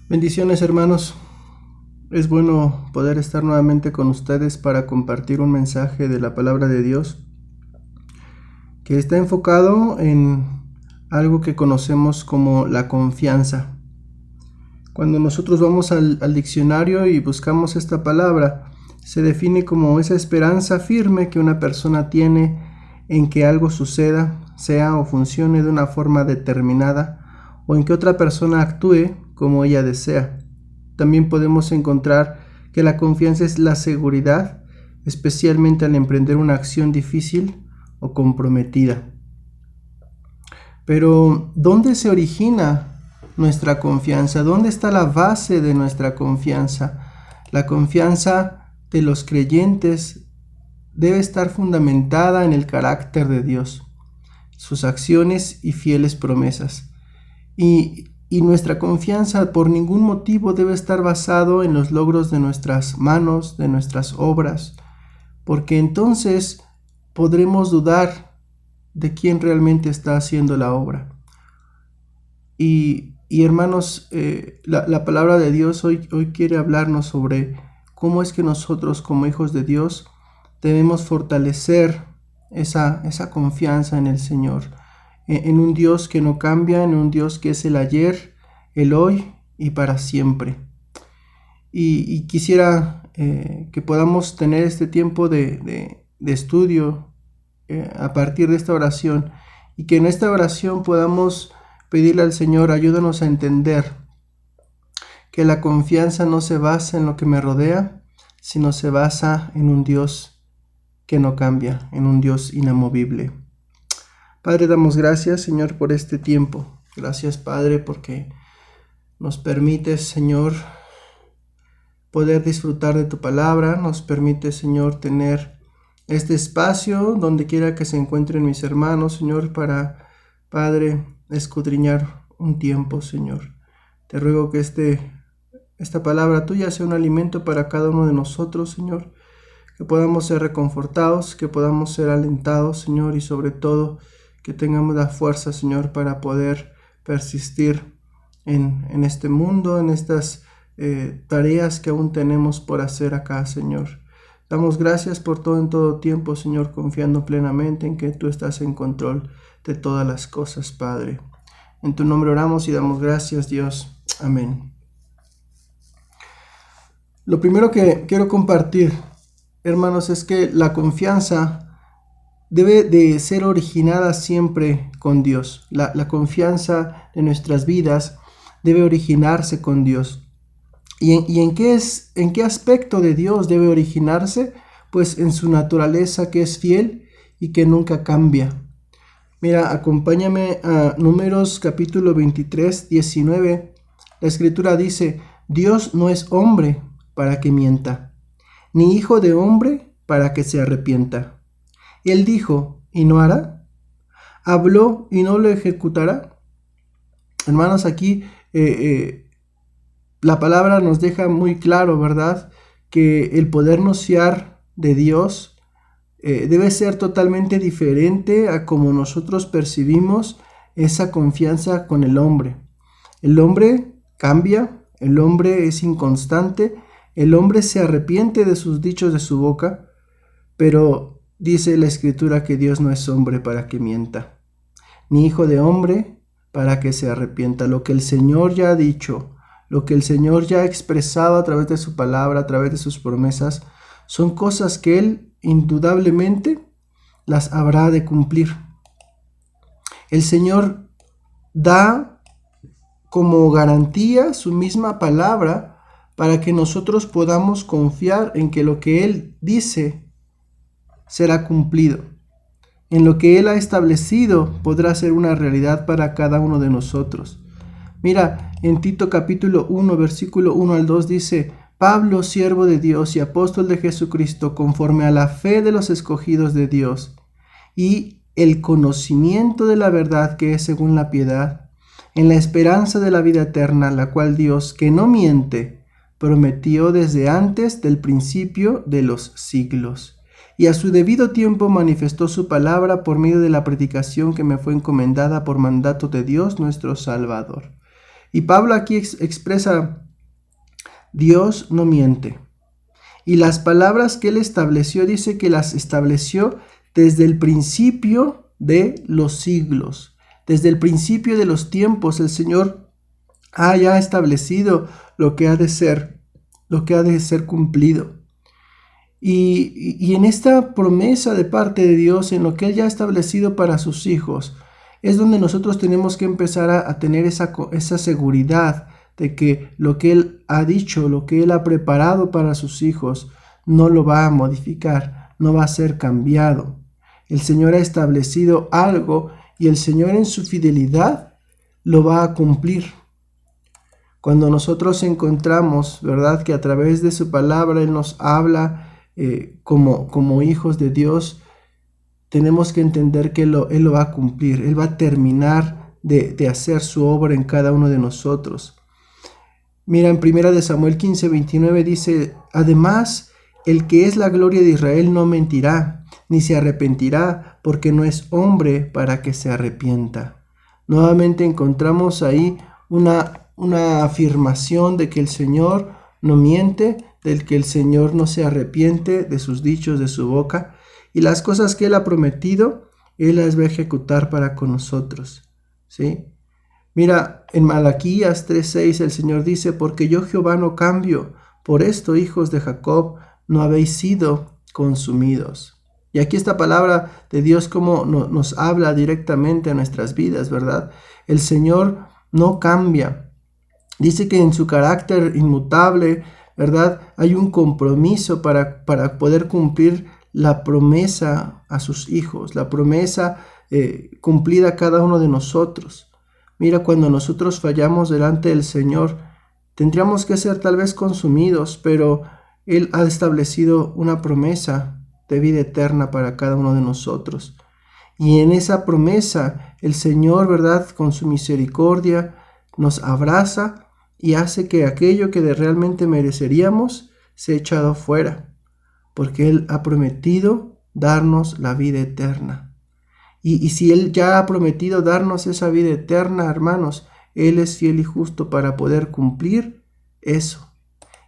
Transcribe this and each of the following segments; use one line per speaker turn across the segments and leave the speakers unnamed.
Bendiciones, hermanos. Es bueno poder estar nuevamente con ustedes para compartir un mensaje de la palabra de Dios que está enfocado en algo que conocemos como la confianza. Cuando nosotros vamos al diccionario y buscamos esta palabra, se define como esa esperanza firme que una persona tiene en que algo suceda, sea o funcione de una forma determinada, o en que otra persona actúe como ella desea. También podemos encontrar que la confianza es la seguridad, especialmente al emprender una acción difícil o comprometida. Pero, ¿dónde se origina nuestra confianza? ¿Dónde está la base de nuestra confianza? La confianza de los creyentes debe estar fundamentada en el carácter de Dios, sus acciones y fieles promesas. Y nuestra confianza por ningún motivo debe estar basado en los logros de nuestras manos, de nuestras obras, porque entonces podremos dudar de quién realmente está haciendo la obra. Y hermanos, la palabra de Dios hoy quiere hablarnos sobre cómo es que nosotros como hijos de Dios debemos fortalecer esa confianza en el Señor, en un Dios que no cambia, en un Dios que es el ayer, el hoy y para siempre. Y quisiera que podamos tener este tiempo de estudio a partir de esta oración, y que en esta oración podamos pedirle al Señor: ayúdanos a entender que la confianza no se basa en lo que me rodea, sino se basa en un Dios que no cambia, en un Dios inamovible. Padre, damos gracias, Señor, por este tiempo. Gracias, Padre, porque nos permites, Señor, poder disfrutar de tu palabra. Nos permites, Señor, tener este espacio donde quiera que se encuentren mis hermanos, Señor, para, Padre, escudriñar un tiempo, Señor. Te ruego que esta palabra tuya sea un alimento para cada uno de nosotros, Señor, que podamos ser reconfortados, que podamos ser alentados, Señor, y sobre todo que tengamos la fuerza, Señor, para poder persistir en este mundo, en estas tareas que aún tenemos por hacer acá, Señor. Damos gracias por todo en todo tiempo, Señor, confiando plenamente en que tú estás en control de todas las cosas, Padre. En tu nombre oramos y damos gracias, Dios. Amén. Lo primero que quiero compartir, hermanos, es que la confianza debe de ser originada siempre con Dios. La confianza de nuestras vidas debe originarse con Dios. ¿Y en qué aspecto de Dios debe originarse? Pues en su naturaleza, que es fiel y que nunca cambia. Mira, acompáñame a Números capítulo 23, 19. La escritura dice: Dios no es hombre para que mienta, ni hijo de hombre para que se arrepienta. Él dijo, ¿y no hará? ¿Habló y no lo ejecutará? Hermanos, aquí la palabra nos deja muy claro, ¿verdad?, que el podernos fiar de Dios debe ser totalmente diferente a como nosotros percibimos esa confianza con el hombre. El hombre cambia, el hombre es inconstante, el hombre se arrepiente de sus dichos de su boca, pero dice la Escritura que Dios no es hombre para que mienta, ni hijo de hombre para que se arrepienta. Lo que el Señor ya ha dicho, lo que el Señor ya ha expresado a través de su palabra, a través de sus promesas, son cosas que Él indudablemente las habrá de cumplir. El Señor da como garantía su misma palabra para que nosotros podamos confiar en que lo que Él dice será cumplido. En lo que Él ha establecido podrá ser una realidad para cada uno de nosotros. Mira, en Tito capítulo 1, versículo 1 al 2 dice: Pablo, siervo de Dios y apóstol de Jesucristo, conforme a la fe de los escogidos de Dios y el conocimiento de la verdad que es según la piedad, en la esperanza de la vida eterna, la cual Dios, que no miente, prometió desde antes del principio de los siglos. Y a su debido tiempo manifestó su palabra por medio de la predicación que me fue encomendada por mandato de Dios nuestro Salvador. Y Pablo aquí expresa, Dios no miente. Y las palabras que él estableció, dice que las estableció desde el principio de los siglos. Desde el principio de los tiempos, el Señor ha ya establecido lo que ha de ser cumplido. Y en esta promesa de parte de Dios, en lo que Él ya ha establecido para sus hijos, es donde nosotros tenemos que empezar a tener esa seguridad de que lo que Él ha dicho, lo que Él ha preparado para sus hijos, no lo va a modificar, no va a ser cambiado. El Señor ha establecido algo y el Señor en su fidelidad lo va a cumplir. Cuando nosotros encontramos, ¿verdad?, que a través de su palabra Él nos habla como hijos de Dios, tenemos que entender que Él lo va a cumplir. Él va a terminar de hacer su obra en cada uno de nosotros. Mira, en 1 Samuel 15:29 dice, además, el que es la gloria de Israel no mentirá, ni se arrepentirá, porque no es hombre para que se arrepienta. Nuevamente encontramos ahí una afirmación de que el Señor no miente, del que el Señor no se arrepiente de sus dichos de su boca, y las cosas que Él ha prometido, Él las va a ejecutar para con nosotros, ¿sí? Mira, en Malaquías 3:6 el Señor dice, porque yo Jehová no cambio, por esto, hijos de Jacob, no habéis sido consumidos. Y aquí esta palabra de Dios como nos habla directamente a nuestras vidas, ¿verdad? El Señor no cambia. Dice que en su carácter inmutable, ¿verdad?, hay un compromiso para poder cumplir la promesa a sus hijos, la promesa cumplida a cada uno de nosotros. Mira, cuando nosotros fallamos delante del Señor, tendríamos que ser tal vez consumidos, pero Él ha establecido una promesa de vida eterna para cada uno de nosotros. Y en esa promesa, el Señor, ¿verdad?, con su misericordia, nos abraza y hace que aquello que realmente mereceríamos sea echado fuera, porque Él ha prometido darnos la vida eterna. Y si Él ya ha prometido darnos esa vida eterna, hermanos, Él es fiel y justo para poder cumplir eso.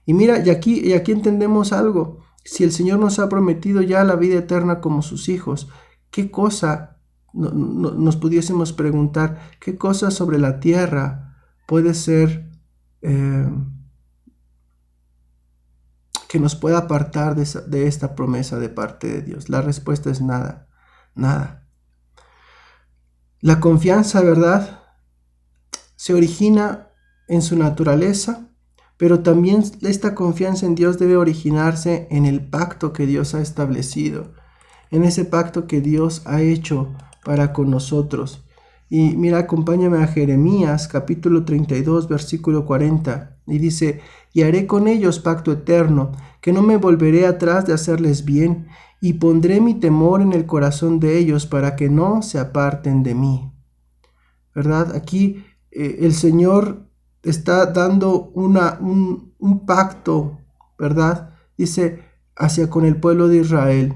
Y mira, y aquí entendemos algo. Si el Señor nos ha prometido ya la vida eterna como sus hijos, ¿qué cosa nos pudiésemos preguntar? ¿Qué cosa sobre la tierra puede ser que nos pueda apartar de esta promesa de parte de Dios? La respuesta es nada, nada. La confianza, ¿verdad?, se origina en su naturaleza, pero también esta confianza en Dios debe originarse en el pacto que Dios ha establecido, en ese pacto que Dios ha hecho para con nosotros. Y mira, acompáñame a Jeremías capítulo 32, versículo 40, y dice, y haré con ellos pacto eterno, que no me volveré atrás de hacerles bien, y pondré mi temor en el corazón de ellos para que no se aparten de mí. ¿Verdad? Aquí el Señor está dando un pacto, ¿verdad? Dice, hacia con el pueblo de Israel,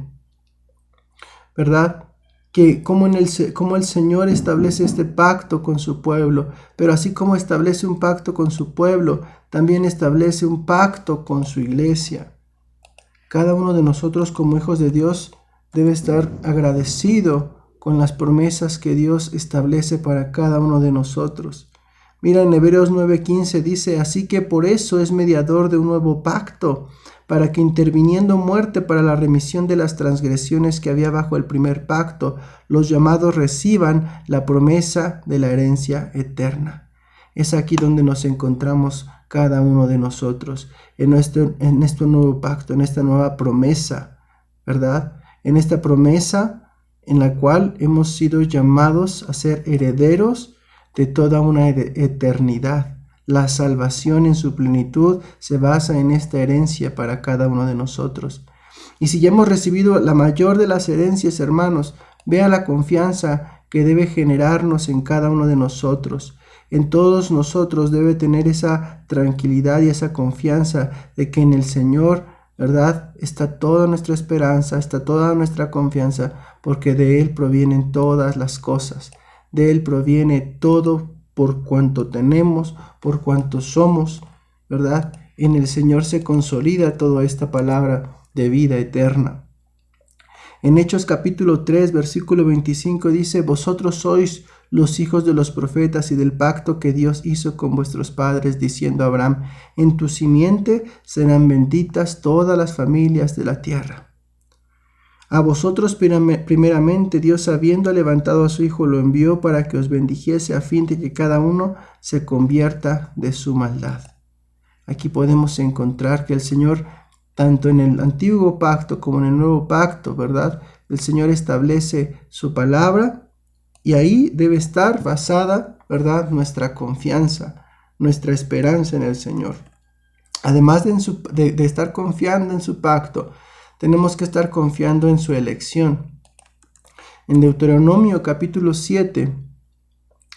¿verdad? Que como el Señor establece este pacto con su pueblo, pero así como establece un pacto con su pueblo, también establece un pacto con su iglesia. Cada uno de nosotros como hijos de Dios debe estar agradecido con las promesas que Dios establece para cada uno de nosotros. Mira, en Hebreos 9:15 dice, así que por eso es mediador de un nuevo pacto, para que interviniendo muerte para la remisión de las transgresiones que había bajo el primer pacto, los llamados reciban la promesa de la herencia eterna. Es aquí donde nos encontramos cada uno de nosotros, en este nuevo pacto, en esta nueva promesa, ¿verdad? En esta promesa en la cual hemos sido llamados a ser herederos de toda una eternidad. La salvación en su plenitud se basa en esta herencia para cada uno de nosotros. Y si ya hemos recibido la mayor de las herencias, hermanos, vea la confianza que debe generarnos en cada uno de nosotros. En todos nosotros debe tener esa tranquilidad y esa confianza de que en el Señor, ¿verdad?, está toda nuestra esperanza, está toda nuestra confianza, porque de Él provienen todas las cosas. De Él proviene todo por cuanto tenemos, por cuanto somos, ¿verdad? En el Señor se consolida toda esta palabra de vida eterna. En Hechos capítulo 3, versículo 25 dice: vosotros sois los hijos de los profetas y del pacto que Dios hizo con vuestros padres, diciendo a Abraham: en tu simiente serán benditas todas las familias de la tierra. A vosotros primeramente Dios, habiendo levantado a su Hijo, lo envió para que os bendijese, a fin de que cada uno se convierta de su maldad. Aquí podemos encontrar que el Señor, tanto en el antiguo pacto como en el nuevo pacto, ¿verdad? El Señor establece su palabra y ahí debe estar basada, ¿verdad?, nuestra confianza, nuestra esperanza en el Señor. Además de estar confiando en su pacto, tenemos que estar confiando en su elección. En Deuteronomio capítulo 7,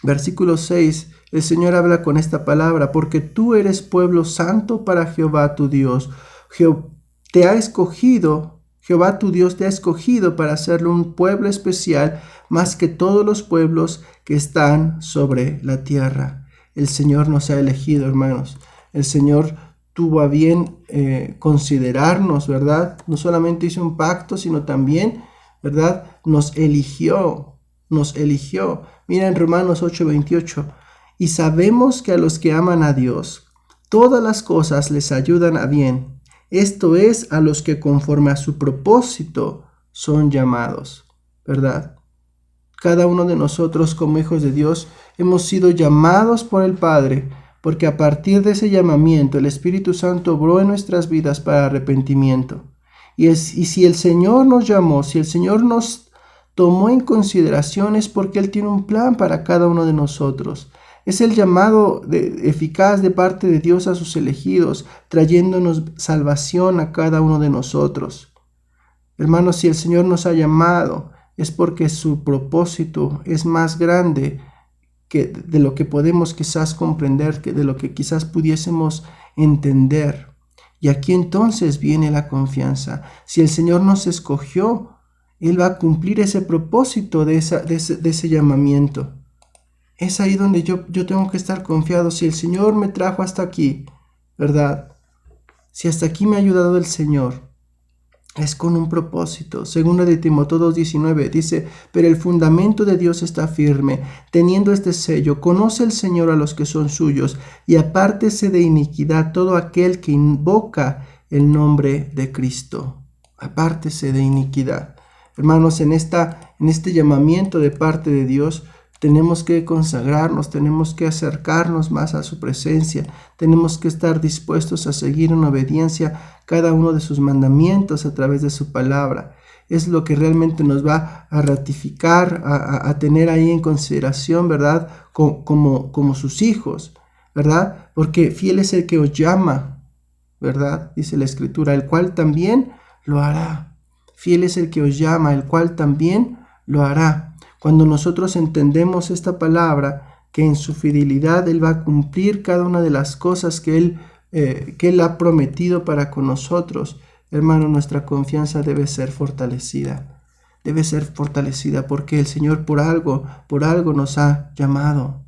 versículo 6, el Señor habla con esta palabra: porque tú eres pueblo santo para Jehová tu Dios. Jehová tu Dios te ha escogido para hacerlo un pueblo especial, más que todos los pueblos que están sobre la tierra. El Señor nos ha elegido, hermanos. El Señor tuvo a bien considerarnos, ¿verdad? No solamente hizo un pacto, sino también, ¿verdad?, nos eligió. Mira en Romanos 8:28: y sabemos que a los que aman a Dios, todas las cosas les ayudan a bien. Esto es, a los que conforme a su propósito son llamados, ¿verdad? Cada uno de nosotros como hijos de Dios hemos sido llamados por el Padre, porque a partir de ese llamamiento el Espíritu Santo obró en nuestras vidas para arrepentimiento. Y si el Señor nos llamó, si el Señor nos tomó en consideración, es porque Él tiene un plan para cada uno de nosotros. Es el llamado eficaz de parte de Dios a sus elegidos, trayéndonos salvación a cada uno de nosotros. Hermanos, si el Señor nos ha llamado, es porque su propósito es más grande de lo que podemos quizás comprender, de lo que quizás pudiésemos entender. Y aquí entonces viene la confianza. Si el Señor nos escogió, Él va a cumplir ese propósito de ese llamamiento. Es ahí donde yo tengo que estar confiado. Si el Señor me trajo hasta aquí, ¿verdad? Si hasta aquí me ha ayudado el Señor, es con un propósito. Segunda de Timoteo 2:19 dice: pero el fundamento de Dios está firme, teniendo este sello: conoce el Señor a los que son suyos, y apártese de iniquidad todo aquel que invoca el nombre de Cristo. Apártese de iniquidad. Hermanos, en este llamamiento de parte de Dios, tenemos que consagrarnos, tenemos que acercarnos más a su presencia, tenemos que estar dispuestos a seguir en obediencia cada uno de sus mandamientos a través de su palabra. Es lo que realmente nos va a ratificar, a tener ahí en consideración, ¿verdad?, como sus hijos, ¿verdad? Porque fiel es el que os llama, ¿verdad? Dice la Escritura, el cual también lo hará. Fiel es el que os llama, el cual también lo hará. Cuando nosotros entendemos esta palabra, que en su fidelidad Él va a cumplir cada una de las cosas que Él ha prometido para con nosotros, hermano, nuestra confianza debe ser fortalecida. Debe ser fortalecida porque el Señor por algo nos ha llamado.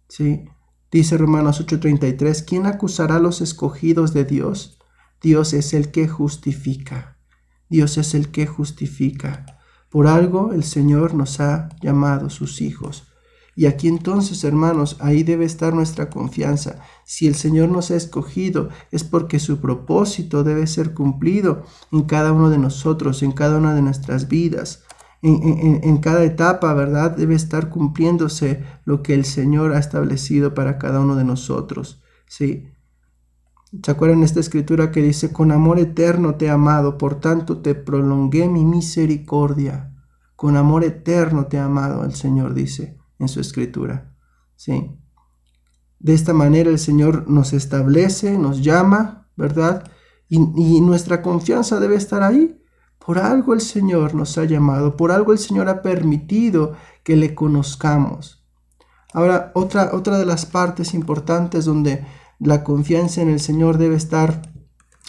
¿Sí? Dice Romanos 8:33, ¿quién acusará a los escogidos de Dios? Dios es el que justifica. Dios es el que justifica. Por algo el Señor nos ha llamado sus hijos. Y aquí entonces, hermanos, ahí debe estar nuestra confianza. Si el Señor nos ha escogido, es porque su propósito debe ser cumplido en cada uno de nosotros, en cada una de nuestras vidas. En cada etapa, ¿verdad?, debe estar cumpliéndose lo que el Señor ha establecido para cada uno de nosotros. ¿Sí? ¿Se acuerdan esta escritura que dice: con amor eterno te he amado, por tanto te prolongué mi misericordia? Con amor eterno te he amado, el Señor dice en su escritura. ¿Sí? De esta manera el Señor nos establece, nos llama, ¿verdad? Y nuestra confianza debe estar ahí. Por algo el Señor nos ha llamado, por algo el Señor ha permitido que le conozcamos. Ahora, otra de las partes importantes donde la confianza en el Señor debe estar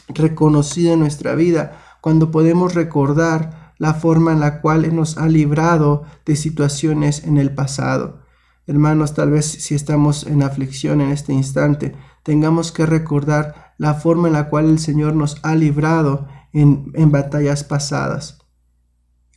reconocida en nuestra vida, cuando podemos recordar la forma en la cual Él nos ha librado de situaciones en el pasado. Hermanos, tal vez si estamos en aflicción en este instante, tengamos que recordar la forma en la cual el Señor nos ha librado en batallas pasadas.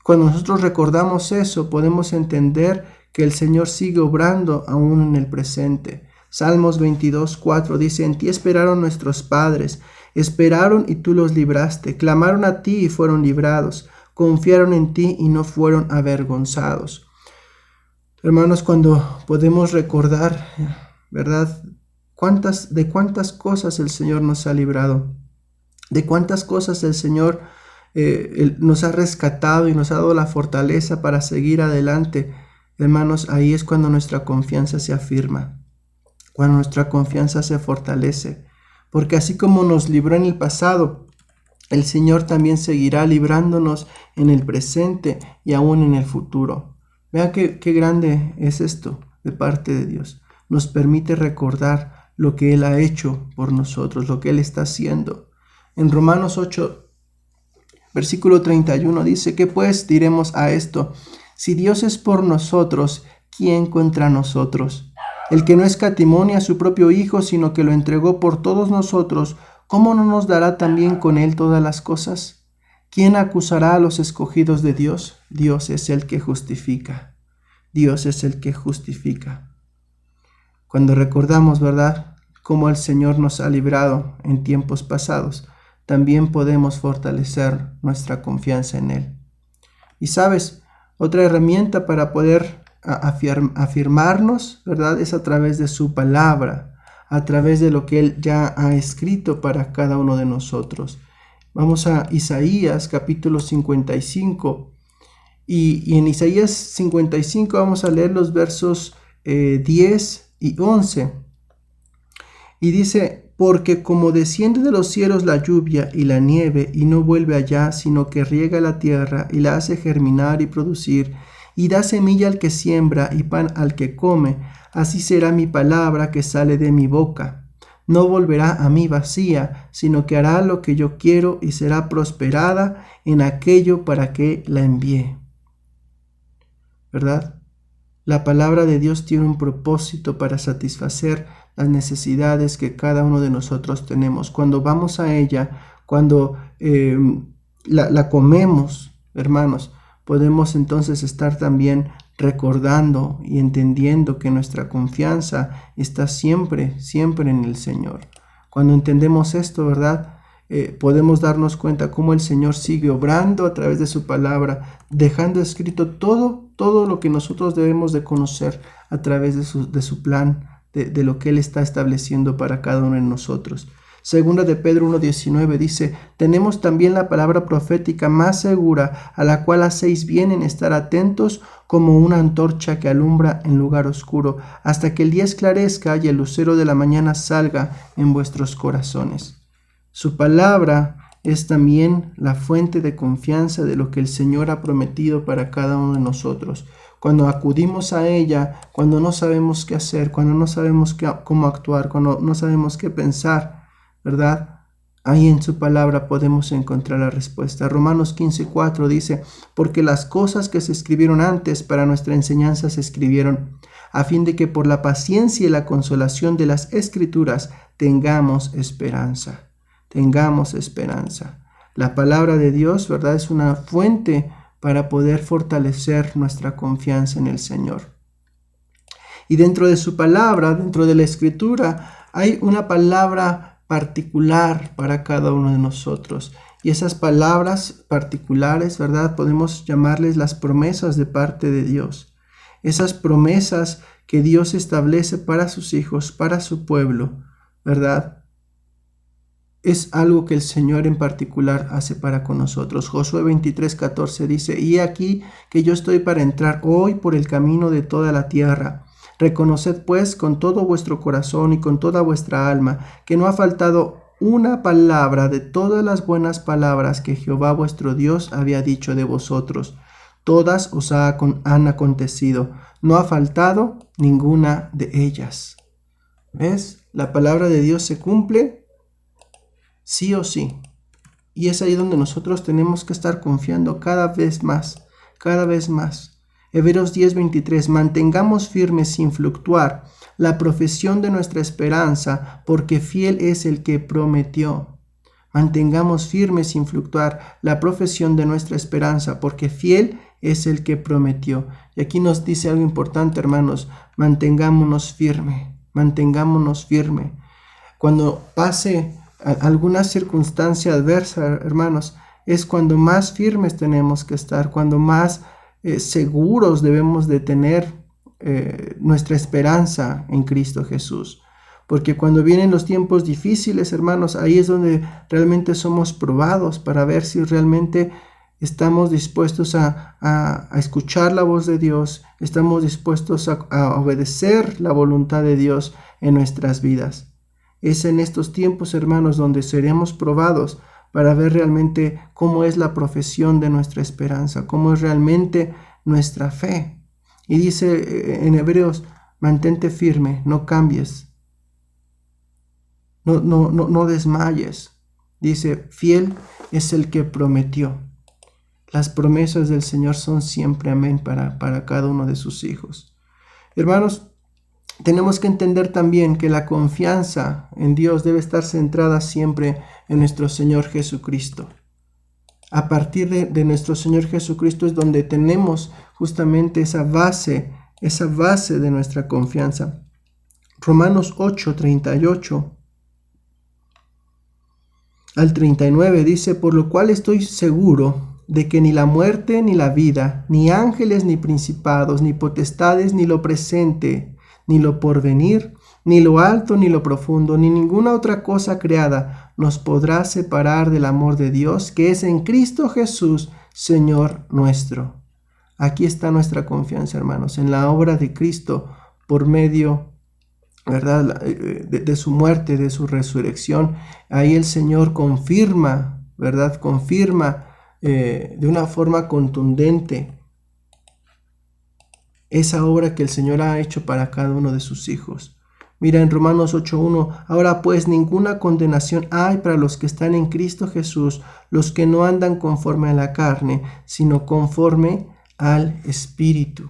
Cuando nosotros recordamos eso, podemos entender que el Señor sigue obrando aún en el presente. Salmos 22:4 dice: en ti esperaron nuestros padres, esperaron y tú los libraste, clamaron a ti y fueron librados, confiaron en ti y no fueron avergonzados. Hermanos, cuando podemos recordar, ¿verdad? De cuántas cosas el Señor nos ha librado, de cuántas cosas el Señor nos ha rescatado y nos ha dado la fortaleza para seguir adelante. Hermanos, ahí es cuando nuestra confianza se afirma, cuando nuestra confianza se fortalece, porque así como nos libró en el pasado, el Señor también seguirá librándonos en el presente y aún en el futuro. Vean qué grande es esto de parte de Dios. Nos permite recordar lo que Él ha hecho por nosotros, lo que Él está haciendo. En Romanos 8, versículo 31 dice: ¿qué pues diremos a esto? Si Dios es por nosotros, ¿quién contra nosotros? El que no escatimó ni a su propio Hijo, sino que lo entregó por todos nosotros, ¿cómo no nos dará también con Él todas las cosas? ¿Quién acusará a los escogidos de Dios? Dios es el que justifica. Dios es el que justifica. Cuando recordamos, ¿verdad?, cómo el Señor nos ha librado en tiempos pasados, también podemos fortalecer nuestra confianza en Él. Y sabes, otra herramienta para poder afirmarnos, ¿verdad?, es a través de su palabra, a través de lo que Él ya ha escrito para cada uno de nosotros. Vamos a Isaías capítulo 55 y en Isaías 55 vamos a leer los versos 10 y 11. Y dice: porque como desciende de los cielos la lluvia y la nieve y no vuelve allá, sino que riega la tierra y la hace germinar y producir, y da semilla al que siembra y pan al que come, así será mi palabra que sale de mi boca. No volverá a mí vacía, sino que hará lo que yo quiero y será prosperada en aquello para que la envié. ¿Verdad? La palabra de Dios tiene un propósito para satisfacer las necesidades que cada uno de nosotros tenemos. Cuando vamos a ella, cuando la comemos, hermanos, podemos entonces estar también recordando y entendiendo que nuestra confianza está siempre, siempre en el Señor. Cuando entendemos esto, ¿verdad?, podemos darnos cuenta cómo el Señor sigue obrando a través de su palabra, dejando escrito todo lo que nosotros debemos de conocer a través de su plan, de lo que Él está estableciendo para cada uno de nosotros. Segunda de Pedro 1:19 dice: tenemos también la palabra profética más segura, a la cual hacéis bien en estar atentos como una antorcha que alumbra en lugar oscuro, hasta que el día esclarezca y el lucero de la mañana salga en vuestros corazones. Su palabra es también la fuente de confianza de lo que el Señor ha prometido para cada uno de nosotros. Cuando acudimos a ella, cuando no sabemos qué hacer, cuando no sabemos cómo actuar, cuando no sabemos qué pensar, ¿verdad?, ahí en su palabra podemos encontrar la respuesta. Romanos 15:4 dice: porque las cosas que se escribieron antes para nuestra enseñanza se escribieron, a fin de que por la paciencia y la consolación de las Escrituras tengamos esperanza. Tengamos esperanza. La palabra de Dios, ¿verdad?, es una fuente para poder fortalecer nuestra confianza en el Señor. Y dentro de su palabra, dentro de la Escritura, hay una palabra particular para cada uno de nosotros. Y esas palabras particulares, ¿verdad?, podemos llamarles las promesas de parte de Dios. Esas promesas que Dios establece para sus hijos, para su pueblo, ¿verdad?, es algo que el Señor en particular hace para con nosotros. Josué 23:14 dice: y aquí que yo estoy para entrar hoy por el camino de toda la tierra. Reconoced pues con todo vuestro corazón y con toda vuestra alma que no ha faltado una palabra de todas las buenas palabras que Jehová vuestro Dios había dicho de vosotros. Todas os han acontecido. No ha faltado ninguna de ellas. ¿Ves? La palabra de Dios se cumple sí o sí. Y es ahí donde nosotros tenemos que estar confiando cada vez más, cada vez más. Hebreos 10:23, mantengamos firme sin fluctuar la profesión de nuestra esperanza, porque fiel es el que prometió. Mantengamos firme sin fluctuar la profesión de nuestra esperanza, porque fiel es el que prometió. Y aquí nos dice algo importante, hermanos, mantengámonos firme, mantengámonos firme. Cuando pase alguna circunstancia adversa, hermanos, es cuando más firmes tenemos que estar, cuando más seguros debemos de tener nuestra esperanza en Cristo Jesús. Porque cuando vienen los tiempos difíciles, hermanos, ahí es donde realmente somos probados para ver si realmente estamos dispuestos a escuchar la voz de Dios, estamos dispuestos a obedecer la voluntad de Dios en nuestras vidas. Es en estos tiempos, hermanos, donde seremos probados para ver realmente cómo es la profesión de nuestra esperanza, cómo es realmente nuestra fe. Y dice en Hebreos, mantente firme, no cambies. No desmayes. Dice, fiel es el que prometió. Las promesas del Señor son siempre amén para cada uno de sus hijos. Hermanos, tenemos que entender también que la confianza en Dios debe estar centrada siempre en nuestro Señor Jesucristo. A partir de nuestro Señor Jesucristo es donde tenemos justamente esa base de nuestra confianza. Romanos 8:38 al 39 dice, por lo cual estoy seguro de que ni la muerte ni la vida, ni ángeles ni principados, ni potestades, ni lo presente, ni lo porvenir, ni lo alto ni lo profundo, ni ninguna otra cosa creada nos podrá separar del amor de Dios que es en Cristo Jesús, Señor nuestro. Aquí está nuestra confianza, hermanos, en la obra de Cristo por medio, ¿verdad?, de su muerte, de su resurrección. Ahí el Señor confirma, ¿verdad?, confirma de una forma contundente esa obra que el Señor ha hecho para cada uno de sus hijos. Mira en Romanos 8:1, ahora pues ninguna condenación hay para los que están en Cristo Jesús, los que no andan conforme a la carne, sino conforme al Espíritu.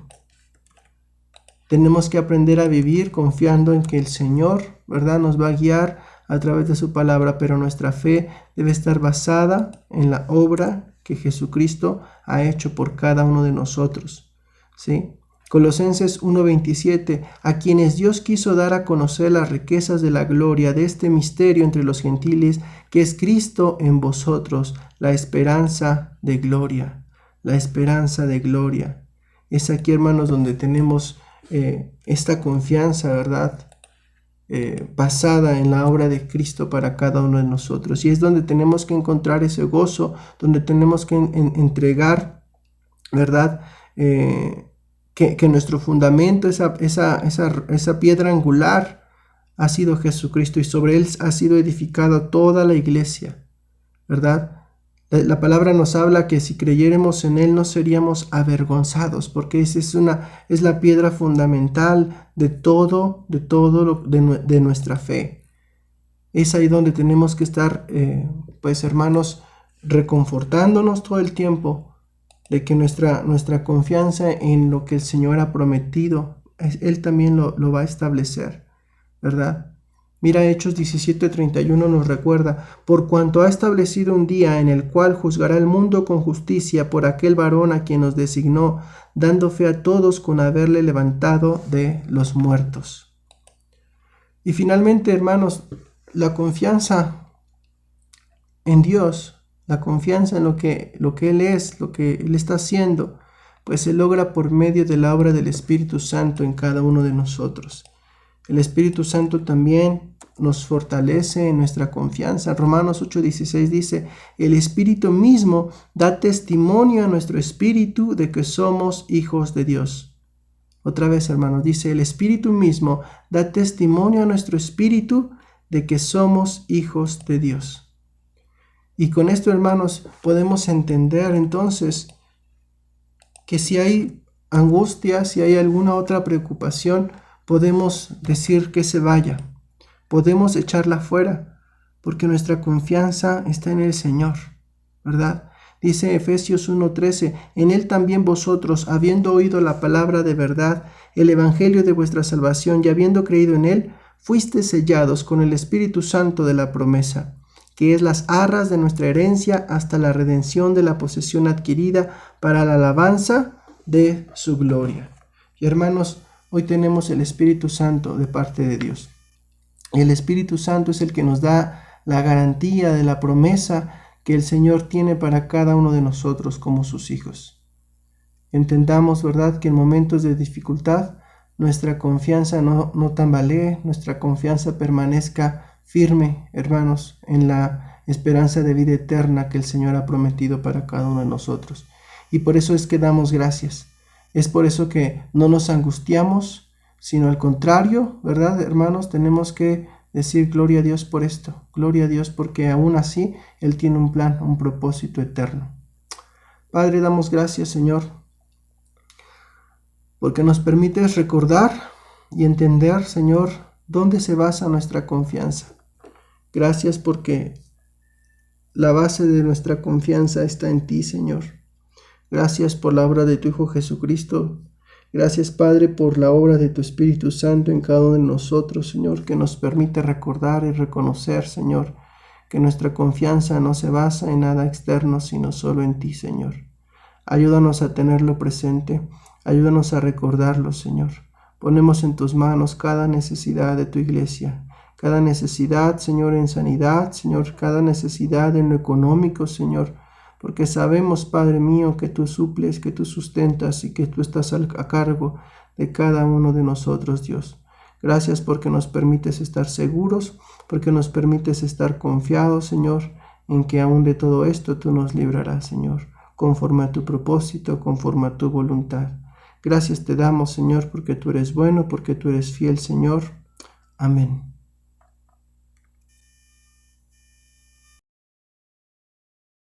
Tenemos que aprender a vivir confiando en que el Señor, ¿verdad?, nos va a guiar a través de su palabra, pero nuestra fe debe estar basada en la obra que Jesucristo ha hecho por cada uno de nosotros, ¿sí? Colosenses 1:27, a quienes Dios quiso dar a conocer las riquezas de la gloria de este misterio entre los gentiles, que es Cristo en vosotros, la esperanza de gloria. La esperanza de gloria. Es aquí, hermanos, donde tenemos esta confianza, ¿verdad?, basada en la obra de Cristo para cada uno de nosotros. Y es donde tenemos que encontrar ese gozo, donde tenemos que entregar, ¿verdad?, que nuestro fundamento, esa piedra angular ha sido Jesucristo, y sobre él ha sido edificada toda la iglesia, ¿verdad? La palabra nos habla que si creyéramos en él no seríamos avergonzados, porque esa es la piedra fundamental de nuestra fe. Es ahí donde tenemos que estar, pues, hermanos, reconfortándonos todo el tiempo de que nuestra confianza en lo que el Señor ha prometido, él también lo va a establecer, ¿verdad? Mira, Hechos 17:31 nos recuerda, por cuanto ha establecido un día en el cual juzgará el mundo con justicia por aquel varón a quien nos designó, dando fe a todos con haberle levantado de los muertos. Y finalmente, hermanos, la confianza en Dios, la confianza en lo que Él es, lo que Él está haciendo, pues se logra por medio de la obra del Espíritu Santo en cada uno de nosotros. El Espíritu Santo también nos fortalece en nuestra confianza. Romanos 8:16 dice, el Espíritu mismo da testimonio a nuestro espíritu de que somos hijos de Dios. Otra vez, hermanos, dice, el Espíritu mismo da testimonio a nuestro espíritu de que somos hijos de Dios. Y con esto, hermanos, podemos entender entonces que si hay angustia, si hay alguna otra preocupación, podemos decir que se vaya, podemos echarla fuera, porque nuestra confianza está en el Señor, ¿verdad? Dice Efesios 1:13, en él también vosotros, habiendo oído la palabra de verdad, el evangelio de vuestra salvación, y habiendo creído en él, fuisteis sellados con el Espíritu Santo de la promesa, que es las arras de nuestra herencia hasta la redención de la posesión adquirida para la alabanza de su gloria. Y hermanos, hoy tenemos el Espíritu Santo de parte de Dios. Y el Espíritu Santo es el que nos da la garantía de la promesa que el Señor tiene para cada uno de nosotros como sus hijos. Entendamos, ¿verdad?, que en momentos de dificultad nuestra confianza no tambalee, nuestra confianza permanezca firme, hermanos, en la esperanza de vida eterna que el Señor ha prometido para cada uno de nosotros. Y por eso es que damos gracias. Es por eso que no nos angustiamos, sino al contrario, ¿verdad, hermanos? Tenemos que decir gloria a Dios por esto, gloria a Dios porque aún así Él tiene un plan, un propósito eterno. Padre, damos gracias, Señor, porque nos permites recordar y entender, Señor, dónde se basa nuestra confianza. Gracias porque la base de nuestra confianza está en ti, Señor. Gracias por la obra de tu Hijo Jesucristo. Gracias, Padre, por la obra de tu Espíritu Santo en cada uno de nosotros, Señor, que nos permite recordar y reconocer, Señor, que nuestra confianza no se basa en nada externo, sino solo en ti, Señor. Ayúdanos a tenerlo presente, ayúdanos a recordarlo, Señor. Ponemos en tus manos cada necesidad de tu iglesia, cada necesidad, Señor, en sanidad, Señor, cada necesidad en lo económico, Señor, porque sabemos, Padre mío, que tú suples, que tú sustentas y que tú estás a cargo de cada uno de nosotros, Dios. Gracias porque nos permites estar seguros, porque nos permites estar confiados, Señor, en que aún de todo esto tú nos librarás, Señor, conforme a tu propósito, conforme a tu voluntad. Gracias te damos, Señor, porque tú eres bueno, porque tú eres fiel, Señor. Amén.